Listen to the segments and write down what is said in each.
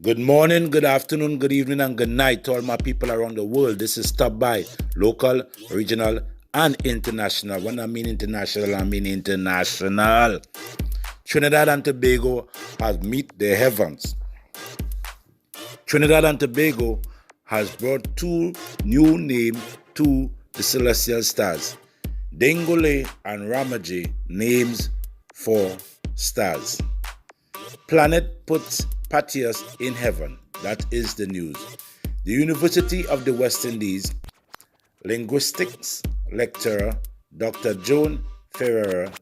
Good morning, good afternoon, good evening, and good night to all my people around the world. This is Stop By, local, regional, and international. When I mean international, I mean international. Trinidad and Tobago has met the heavens. Trinidad and Tobago has brought two new names to the celestial stars. Dingolay and Ramajay, names for stars. Planet puts patois in heaven. That is the news. The University of the West Indies linguistics lecturer Dr. Jo-Anne Ferreira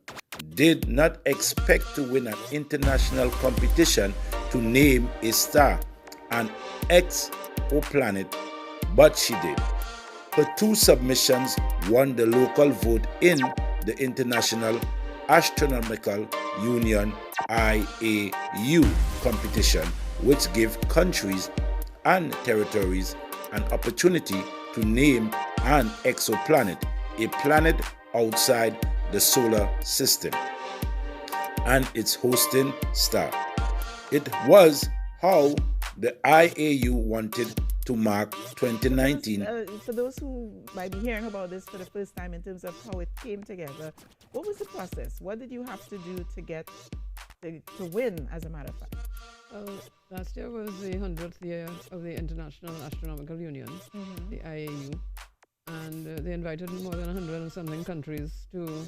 did not expect to win an international competition to name a star, an exoplanet, but she did. Her two submissions won the local vote in the International Astronomical Union IAU competition, which gave countries and territories an opportunity to name an exoplanet, a planet outside the solar system, and its hosting star. It was how the IAU wanted to mark 2019. For those who might be hearing about this for the first time in terms of how it came together, what was the process? What did you have to do to get to win, as a matter of fact? Well, last year was the 100th year of the International Astronomical Union, the IAU, and they invited more than 100 and something countries to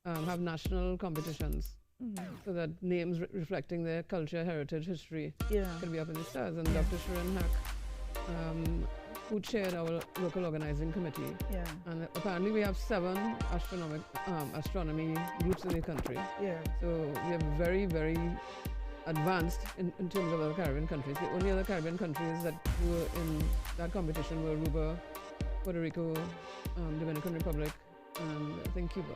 have national competitions so that names reflecting their culture, heritage, history can be up in the stars. And Dr. Jo-Anne Ferreira, who chaired our local organizing committee. And apparently we have 7 astronomy groups in the country. So we are very, very advanced in terms of other Caribbean countries. The only other Caribbean countries that were in that competition were Aruba, Puerto Rico, Dominican Republic, and I think Cuba.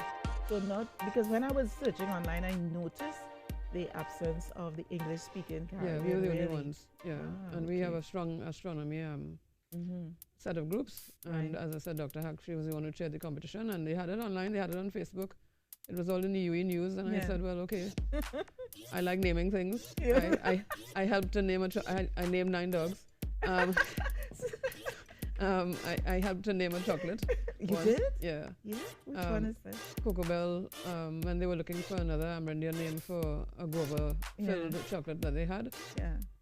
So not, because when I was searching online, I noticed the absence of the English-speaking Caribbean. Yeah, we were the only ones. And we have a strong astronomy set of groups. And as I said, Dr. Hack, she was the one who chaired the competition, and they had it online, they had it on Facebook. It was all in the UE news, and I said, well, okay, I like naming things. I helped to name I named 9 dogs. I helped to name a chocolate. You did? Yeah. Which one is that? Cocoa Bell, when they were looking for another Amerindian name for a guava-filled chocolate that they had.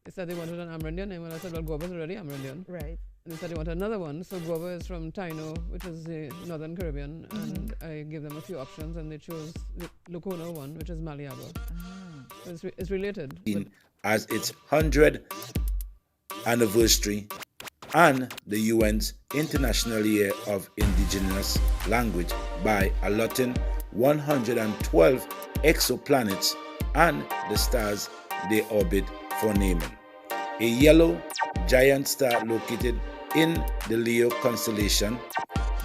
They said they wanted an Amerindian name, and I said, well, guava is already Amerindian. Right. And they said they wanted another one. So guava is from Taino, which is the Northern Caribbean, and I gave them a few options, and they chose the Locono one, which is Maliabo. So it's related. As its 100th anniversary and the UN's International Year of Indigenous Language by allotting 112 exoplanets and the stars they orbit for naming. A yellow giant star located in the Leo constellation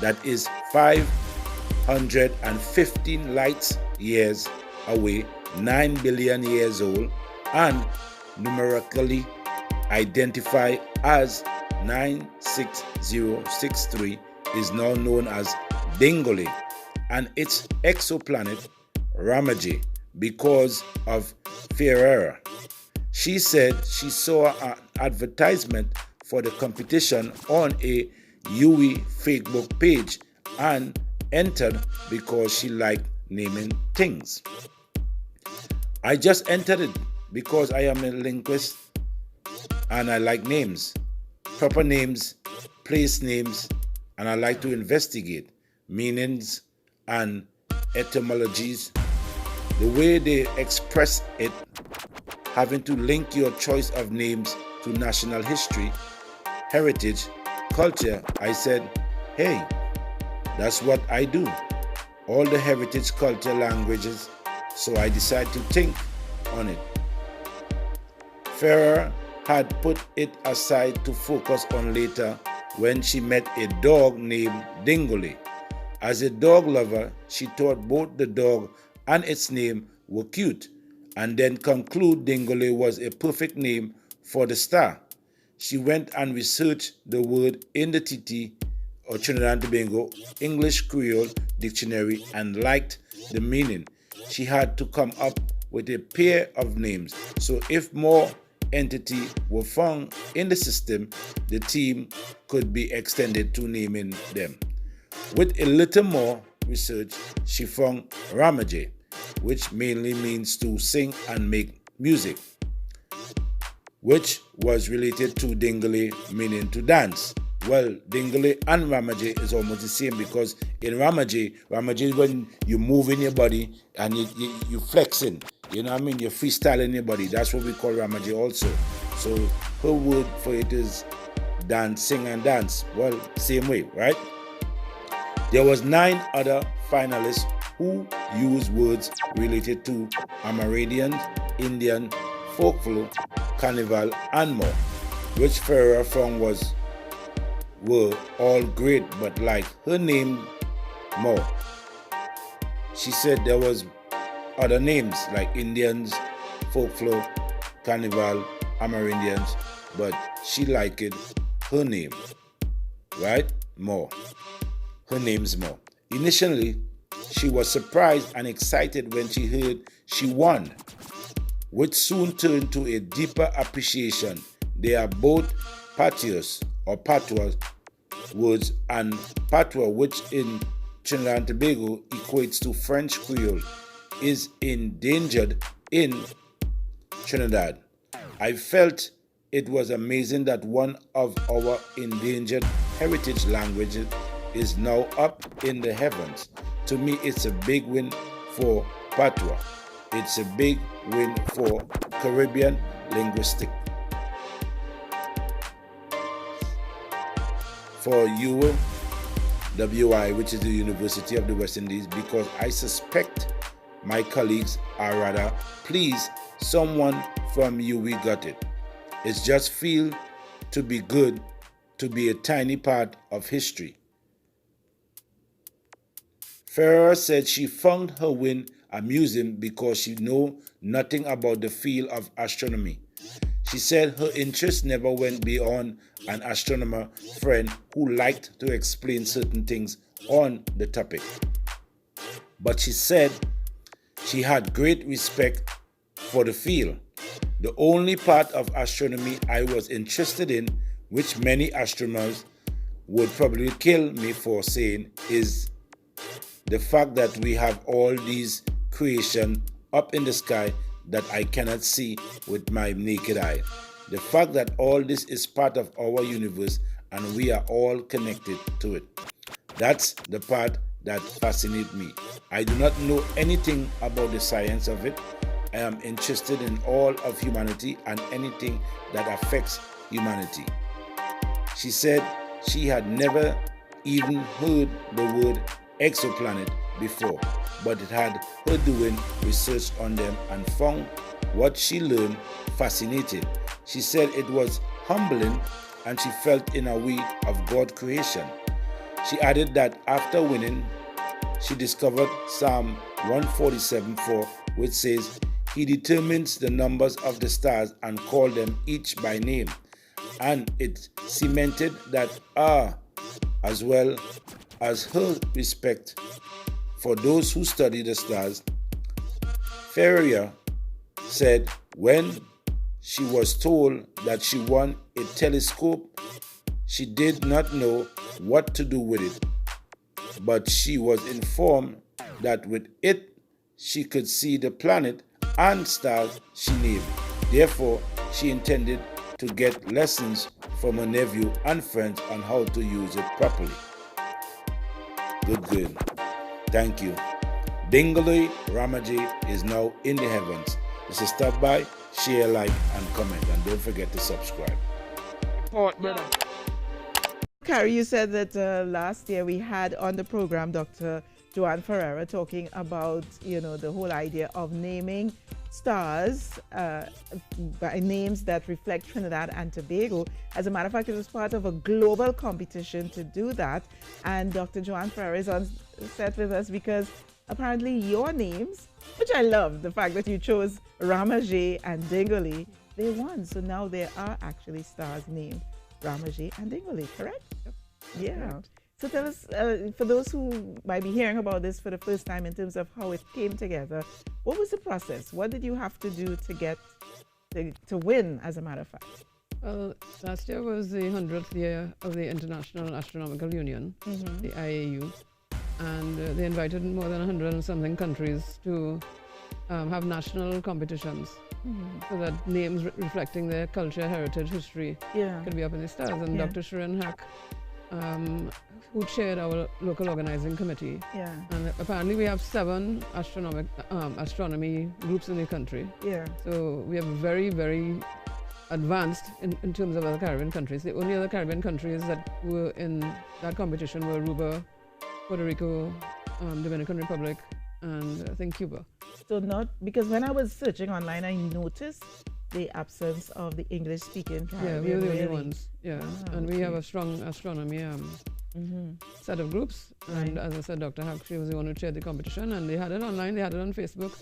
that is 515 light years away, 9 billion years old, and numerically identified as 96063 is now known as Dingolay, and its exoplanet Ramajay because of Ferreira. She said she saw an advertisement for the competition on a UE Facebook page and entered because she liked naming things. I just entered it because I am a linguist and I like names, proper names, place names, and I like to investigate meanings and etymologies, the way they express it, having to link your choice of names to national history, heritage, culture. I said, hey, that's what I do. All the heritage, culture, languages. So I decided to think on it. Ferrer had put it aside to focus on later when she met a dog named Dingolay. As a dog lover, she thought both the dog and its name were cute, and then concluded Dingolay was a perfect name for the star. She went and researched the word in the TT, or Trinidad and Tobago English Creole dictionary, and liked the meaning. She had to come up with a pair of names. So if more entity were found in the system, the team could be extended to naming them. With a little more research, she found Ramajay, which mainly means to sing and make music, which was related to Dingolay, meaning to dance. Well, Dingolay and Ramajay is almost the same, because in Ramajay is when you move in your body and you flexing. You know what I mean? You're freestyling your body. That's what we call Ramajay also. So her word for it is dance, sing and dance. Well, same way, right? There was 9 other finalists who used words related to Amerindian, Indian, folklore, carnival, and more, which Ferreira found were all great, but like her name more. She said there was other names like Indians, folklore, carnival, Amerindians, but she liked it, her name, right? More. Her name's more. Initially, she was surprised and excited when she heard she won, which soon turned to a deeper appreciation. They are both patois or patois words, and patois, which in Trinidad and Tobago equates to French Creole, is endangered in Trinidad. I felt it was amazing that one of our endangered heritage languages is now up in the heavens. To me, it's a big win for patois. It's a big win for Caribbean linguistics. For UWI, which is the University of the West Indies, because I suspect my colleagues are rather pleased someone from UWI got it. It's just feel to be good to be a tiny part of history. Ferreira said she found her win amusing because she knew nothing about the field of astronomy. She said her interest never went beyond an astronomer friend who liked to explain certain things on the topic. But she said she had great respect for the field. The only part of astronomy I was interested in, which many astronomers would probably kill me for saying, is the fact that we have all these creation up in the sky that I cannot see with my naked eye. The fact that all this is part of our universe and we are all connected to it. That's the part that fascinates me. I do not know anything about the science of it. I am interested in all of humanity and anything that affects humanity. She said she had never even heard the word exoplanet before, but it had her doing research on them and found what she learned fascinating. She said it was humbling and she felt in a way of God's creation. She added that after winning, she discovered Psalm 147:4, which says, He determines the numbers of the stars and called them each by name. And it cemented that as well as her respect for those who study the stars. Ferreira said when she was told that she won a telescope, she did not know what to do with it, but she was informed that with it she could see the planet and stars she named. Therefore, she intended to get lessons from her nephew and friends on how to use it properly. Good. Thank you. Dingolay Ramajay is now in the heavens. So stop by, share, like, and comment, and don't forget to subscribe. Carrie, you said that last year we had on the program Dr. Jo-Anne Ferreira talking about, the whole idea of naming stars by names that reflect Trinidad and Tobago. As a matter of fact, it was part of a global competition to do that. And Dr. Jo-Anne Ferreira is on set with us because apparently your names, which I love, the fact that you chose Ramajay and Dingolay, they won. So now there are actually stars named Ramajay and Dingolay, correct? Yep. Yeah. Correct. So tell us, for those who might be hearing about this for the first time in terms of how it came together, what was the process? What did you have to do to get to win, as a matter of fact? Well, last year was the 100th year of the International Astronomical Union, the IAU, and they invited more than 100 and something countries to have national competitions so that names reflecting their culture, heritage, history could be up in the stars. And Dr. Jo-Anne Hack, who chaired our local organizing committee, and apparently we have 7 astronomy groups in the country. So we are very, very advanced in terms of other Caribbean countries. The only other Caribbean countries that were in that competition were Aruba, Puerto Rico, Dominican Republic, and I think Cuba. So not, because when I was searching online, I noticed the absence of the English-speaking Caribbean. Yeah, we were the only ones. Yeah, and we have a strong astronomy set of groups. And as I said, Dr. Hack, she was the one who chaired the competition, and they had it online, they had it on Facebook.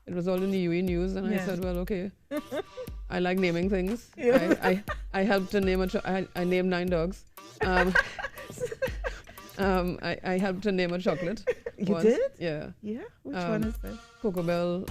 It was all in the UE news, and I said, well, okay. I like naming things. I helped to name I named 9 dogs. I helped to name a chocolate. You once. did? Yeah. Yeah? Which one is that? Cocoa Bell,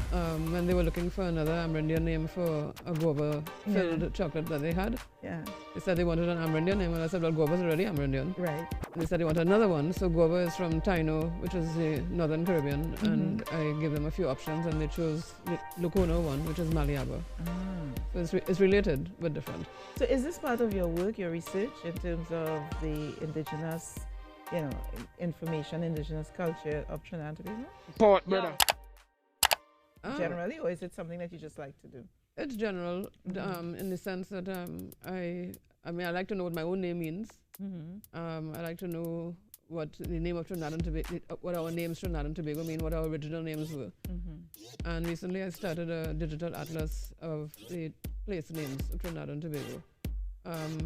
when they were looking for another Amerindian name for a guava-filled chocolate that they had. They said they wanted an Amerindian name, and I said, well, guava's already Amerindian. Right. They said they wanted another one, so guava is from Taino, which is the Northern Caribbean, and I gave them a few options, and they chose the Locono one, which is Maliaba. So it's related, but different. So is this part of your work, your research, in terms of the indigenous, information, indigenous culture of Trinidad and Tobago? Port, brother. Generally, or is it something that you just like to do? It's general, in the sense that I like to know what my own name means. I like to know what the name of Trinidad and Tobago, what our names Trinidad and Tobago mean, what our original names were. And recently I started a digital atlas of the place names of Trinidad and Tobago.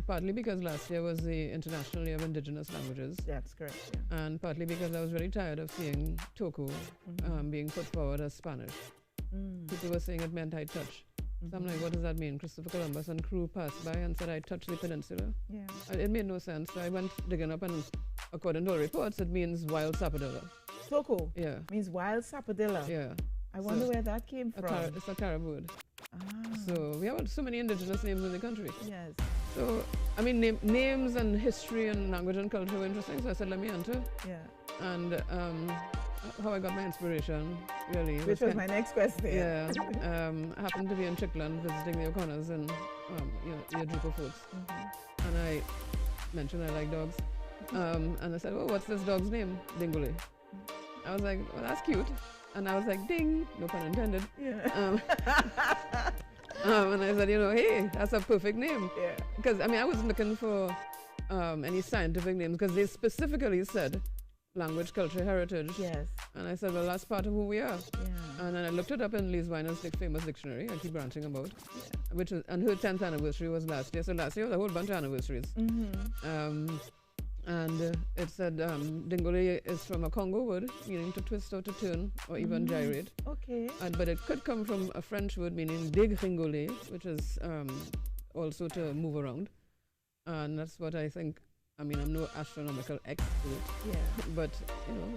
Partly because last year was the International Year of Indigenous Languages. That's correct. Yeah. And partly because I was very tired of seeing Toco being put forward as Spanish. People were saying it meant I touch. So I'm like, what does that mean? Christopher Columbus and crew passed by and said I touched the peninsula. It made no sense. So I went digging up, and according to all reports, it means wild sapodilla. Toco? Yeah. Means wild sapodilla? Yeah. I wonder where that came from. It's a Carib word. So we have so many indigenous names in the country. Yes. So, I mean, names and history and language and culture were interesting, so I said, let me enter. Yeah. And how I got my inspiration, really. Which was my next question. Yeah. I happened to be in Chickland visiting the O'Connors and, the Adrupa folks. And I mentioned I like dogs. And I said, oh, what's this dog's name? Dingolay. I was like, well, that's cute. And I was like, ding, no pun intended. Yeah. And I said, hey, that's a perfect name. Yeah. Because, I wasn't looking for any scientific names, because they specifically said language, culture, heritage. Yes. And I said, well, that's part of who we are. Yeah. And then I looked it up in Lise Weiner's famous dictionary, I keep branching about, and her 10th anniversary was last year. So last year was a whole bunch of anniversaries. And it said Dingolay is from a Congo word meaning to twist or to turn or even gyrate. Okay. But it could come from a French word meaning dégringoler, which is also to move around. And that's what I think. I'm no astronomical expert. Yeah. But,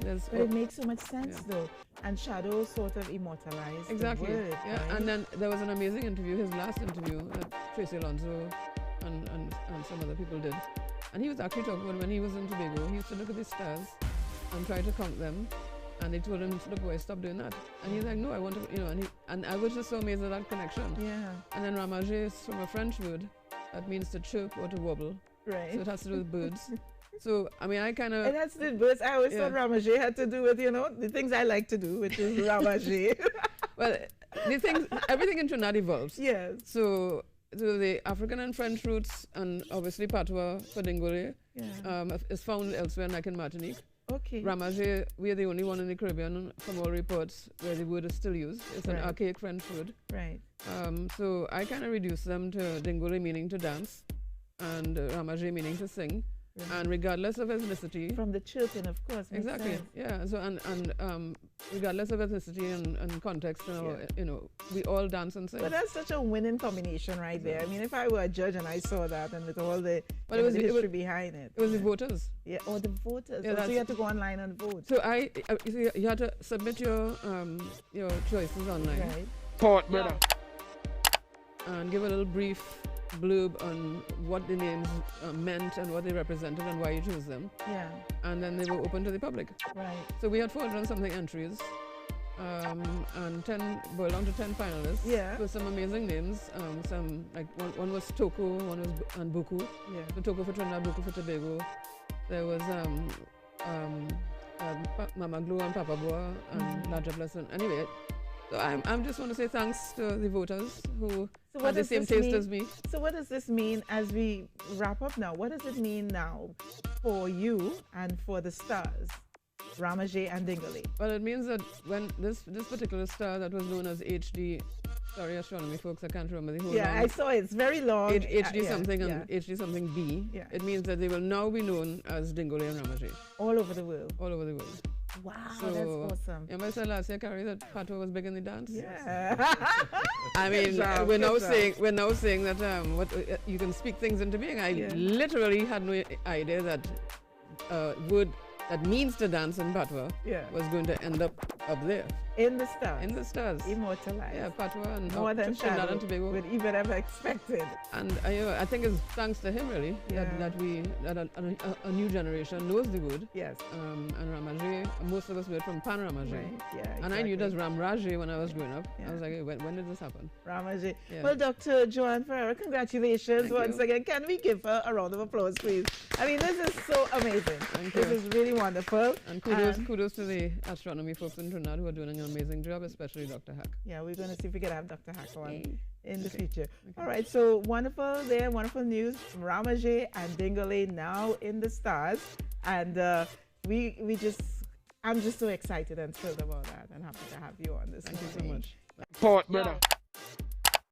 there's... But it makes so much sense, though. And shadow sort of immortalized exactly. the word. Yeah. Right? And then there was an amazing interview, his last interview, that Tracy Alonso and some other people did. And he was actually talking about when he was in Tobago, he used to look at the stars and try to count them. And they told him, look, boy, stop doing that. And he's like, no, I want to, and I was just so amazed at that connection. Yeah. And then Ramajay is from a French word that means to chirp or to wobble. Right. So it has to do with birds. So, I kind of... It has to do with birds. I always thought Ramajay had to do with, the things I like to do, which is Ramajay. Well, everything in Trinidad evolves. Yes. So the African and French roots, and obviously patois for Dingolay, is found elsewhere, like in Martinique. Okay. Ramajay, we are the only one in the Caribbean, from all reports, where the word is still used. It's an archaic French word. Right. So I kind of reduce them to Dingolay meaning to dance, and Ramajay meaning to sing. And regardless of ethnicity, from the chirping, of course. Exactly. Sense. Yeah. So and regardless of ethnicity and context, we all dance and sing. But that's such a winning combination, right there. If I were a judge and I saw that, and with all the history behind it. It was the voters. Yeah. Or the voters. Yeah, so you had to go online and vote. So you had to submit your choices online. Right. Port, brother. and give a little brief blurb on what the names meant and what they represented and why you chose them. Yeah. And then they were open to the public. Right. So we had 400 something entries, and 10 boiled down to 10 finalists. Yeah. With some amazing names. Some like one was Toko, one was and Buku. Yeah. So Toko for Trinidad, Buku for Tobago. There was Mama Glue and Papa Boa and Laja Blesson. Anyway, so I'm just want to say thanks to the voters who had the same taste as me. So what does this mean as we wrap up now? What does it mean now for you and for the stars, Ramajay and Dingolay? Well, it means that when this particular star that was known as HD, sorry astronomy folks, I can't remember the whole Yeah, name. I saw it. It's very long. HD something and HD something B. Yeah. It means that they will now be known as Dingolay and Ramajay. All over the world. All over the world. Wow, So, that's awesome. Remember I said last year, Carrie, that patois was big in the dance? Yeah. I mean, Good job, we're good now saying that you can speak things into being. I literally had no idea that word that means to dance in patois was going to end up there. In the stars. In the stars. Immortalized. Yeah, patois and More than Trinidad and Tobago. would even ever expected. And I think it's thanks to him really that a new generation knows the word. Yes. And Ramajay, most of us were from Pan Ramajay. Right. Yeah. Exactly. And I knew it as Ramrajay when I was growing up. Yeah. I was like, hey, when did this happen? Ramajay. Yeah. Well, Dr. Jo-Anne Ferreira, congratulations Thank once you. again. Can we give her a round of applause, please? I mean, this is so amazing. Thank This you. is really wonderful. And kudos to the astronomy folks in Trinidad who are doing an amazing job, especially Dr. Hack. Yeah, we're going to see if we can have Dr. Hack on in the Okay. future. All right, so wonderful there, wonderful news. Ramajay and Dingolay now in the stars. And I'm just so excited and thrilled about that and happy to have you on this Thank you so morning. much. Port, brother.